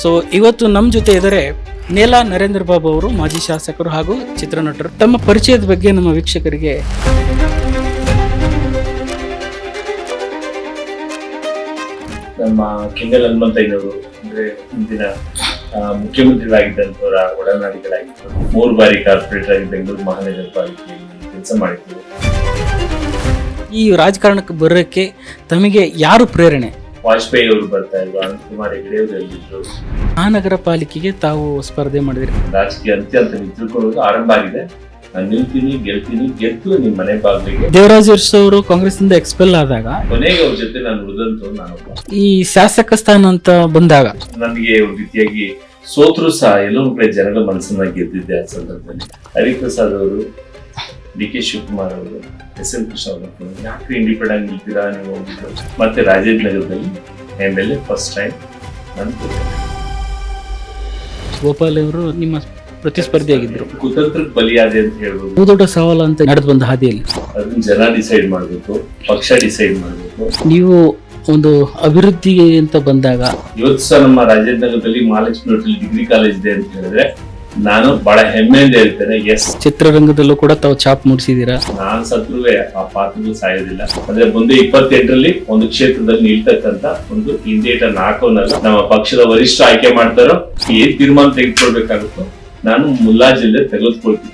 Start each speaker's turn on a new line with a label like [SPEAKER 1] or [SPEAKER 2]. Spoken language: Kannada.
[SPEAKER 1] ಸೊ ಇವತ್ತು ನಮ್ಮ ಜೊತೆ ಇದ್ದಾರೆ ನೇಲಾ ನರೇಂದ್ರ ಬಾಬು ಅವರು, ಮಾಜಿ ಶಾಸಕರು ಹಾಗೂ ಚಿತ್ರನಟರು. ತಮ್ಮ ಪರಿಚಯದ ಬಗ್ಗೆ ನಮ್ಮ ವೀಕ್ಷಕರಿಗೆ
[SPEAKER 2] ನಮ್ಮ ಕೆಂಗಲ್ ಹನುಮಂತಯ್ಯನವರು ಅಂದ್ರೆ ಹಿಂದಿನ ಮುಖ್ಯಮಂತ್ರಿಗಳಾಗಿದ್ದಂಥವರ ಒಡನಾಡಿಗಳಾಗಿದ್ದರು. 3 ಬಾರಿ ಕಾರ್ಪೊರೇಟರ್ ಆಗಿ ಬೆಂಗಳೂರು ಮಹಾನಗರ ಪಾಲಿಕೆಯಲ್ಲಿ ಕೆಲಸ ಮಾಡಿದ್ರು.
[SPEAKER 1] ಈ ರಾಜಕಾರಣಕ್ಕೆ ಬರೋಕ್ಕೆ ತಮಗೆ ಯಾರು ಪ್ರೇರಣೆ?
[SPEAKER 2] ವಾಜಪೇಯಿ ಅವರು ಬರ್ತಾ ಇದ್ರು, ಅನಂತ್ ಕುಮಾರ್ ಹೆಗಡೆ ಅವರು ಎಲ್ಲಿದ್ರು.
[SPEAKER 1] ಮಹಾನಗರ ಪಾಲಿಕೆಗೆ ತಾವು ಸ್ಪರ್ಧೆ ಮಾಡಿದ್ರಿ.
[SPEAKER 2] ರಾಜಕೀಯ ಅಂತ್ಯ ಅಂತ ನಿಂತ್ಕೊಳ್ಳೋದು ಆರಂಭ ಆಗಿದೆ. ನಾನು ನಿಲ್ತೀನಿ, ಗೆಲ್ತೀನಿ, ಗೆದ್ದು ನಿಮ್ ಮನೆ ಬಾಗಿಲಿಗೆ.
[SPEAKER 1] ದೇವರಾಜ್ ಅರಸು ಅವರು ಕಾಂಗ್ರೆಸ್ ಇಂದ ಎಕ್ಸ್ಪೆಲ್ ಆದಾಗ
[SPEAKER 2] ಕೊನೆಗೆ ಅವ್ರ ಜೊತೆ ನಾನು ಉಳಿದಂತ ನಾನೊಬ್ಬ.
[SPEAKER 1] ಈ ಶಾಸಕ ಸ್ಥಾನ ಅಂತ ಬಂದಾಗ
[SPEAKER 2] ನನಗೆ ಒಂದು ರೀತಿಯಾಗಿ ಸೋತ್ರು ಸಹ ಎಲ್ಲೋ ಕಡೆ ಜನಗಳ ಮನಸ್ಸನ್ನ ಗೆದ್ದಿದ್ದೆ. ಆ ಸಂದರ್ಭದಲ್ಲಿ ಹರಿಪ್ರಸಾದ್ ಅವರು, ಡಿ ಕೆ ಶಿವಕುಮಾರ್ ಅವರು, ಎಸ್ ಎಂ ಕೃಷ್ಣ ಅವರು ಯಾಕೆ ಇಂಡಿಪೆಂಡೆಂಟ್ ನಿಲ್ತೀರಾ ನೀವು ಹೋಗಿದ್ರು. ಮತ್ತೆ ರಾಜೇಂದ್ರ ನಗರದಲ್ಲಿ MLA ಫಸ್ಟ್ ಟೈಮ್ ನಾನು
[SPEAKER 1] ಗೋಪಾಲ್ ಅವರು ನಿಮ್ಮ ಪ್ರತಿಸ್ಪರ್ಧಿಯಾಗಿದ್ರು.
[SPEAKER 2] ಕುತಂತ್ರಕ್ಕೆ ಬಲಿಯಾದೆ ಅಂತ ಹೇಳ್ಬೋದು.
[SPEAKER 1] ಬಹುದೊಡ್ಡ ಸವಾಲು ಅಂತ ನಡೆದು ಬಂದ ಹಾದಿಯಲ್ಲಿ
[SPEAKER 2] ಅದನ್ನ ಜನ ಡಿಸೈಡ್ ಮಾಡ್ಬೇಕು, ಪಕ್ಷ ಡಿಸೈಡ್ ಮಾಡ್ಬೇಕು.
[SPEAKER 1] ನೀವು ಒಂದು ಅಭಿವೃದ್ಧಿ ಅಂತ ಬಂದಾಗ
[SPEAKER 2] ಇವತ್ತು ಸಹ ನಮ್ಮ ರಾಜೇಂದ್ರ ನಗರದಲ್ಲಿ ಮಹಾಲಕ್ಷ್ಮಿ ಹೋಟೆಲ್ ಡಿಗ್ರಿ ಕಾಲೇಜ್ ಇದೆ ಅಂತ ಹೇಳಿದ್ರೆ ನಾನು ಬಹಳ ಹೆಮ್ಮೆಯಿಂದ ಹೇಳ್ತೇನೆ. ಎಸ್,
[SPEAKER 1] ಚಿತ್ರರಂಗದಲ್ಲೂ ಕೂಡ ತಾವು ಛಾಪ್ ಮೂಡಿಸಿದೀರಾ.
[SPEAKER 2] ನಾನ್ ಸತ್ರುವೆ ಆ ಪಾತ್ರಗಳು ಸಾಯೋದಿಲ್ಲ. ಅಂದ್ರೆ ಮುಂದೆ 28ರಲ್ಲಿ ಒಂದು ಕ್ಷೇತ್ರದಲ್ಲಿ ನಿಲ್ತಕ್ಕಂತ ಒಂದು ಇಂಡಿಯೇಟರ್ ಹಾಕೋನಲ್ಲ, ನಮ್ಮ ಪಕ್ಷದ ವರಿಷ್ಠ ಆಯ್ಕೆ ಮಾಡ್ತಾರೋ ಏನ್ ತೀರ್ಮಾನ ತೆಗೆದುಕೊಳ್ಬೇಕಾಗುತ್ತೋ ನಾನು ಮುಲ್ಲಾಜಿಲ್ಲದೆ ತೆಗೆದುಕೊಳ್ತೀನಿ.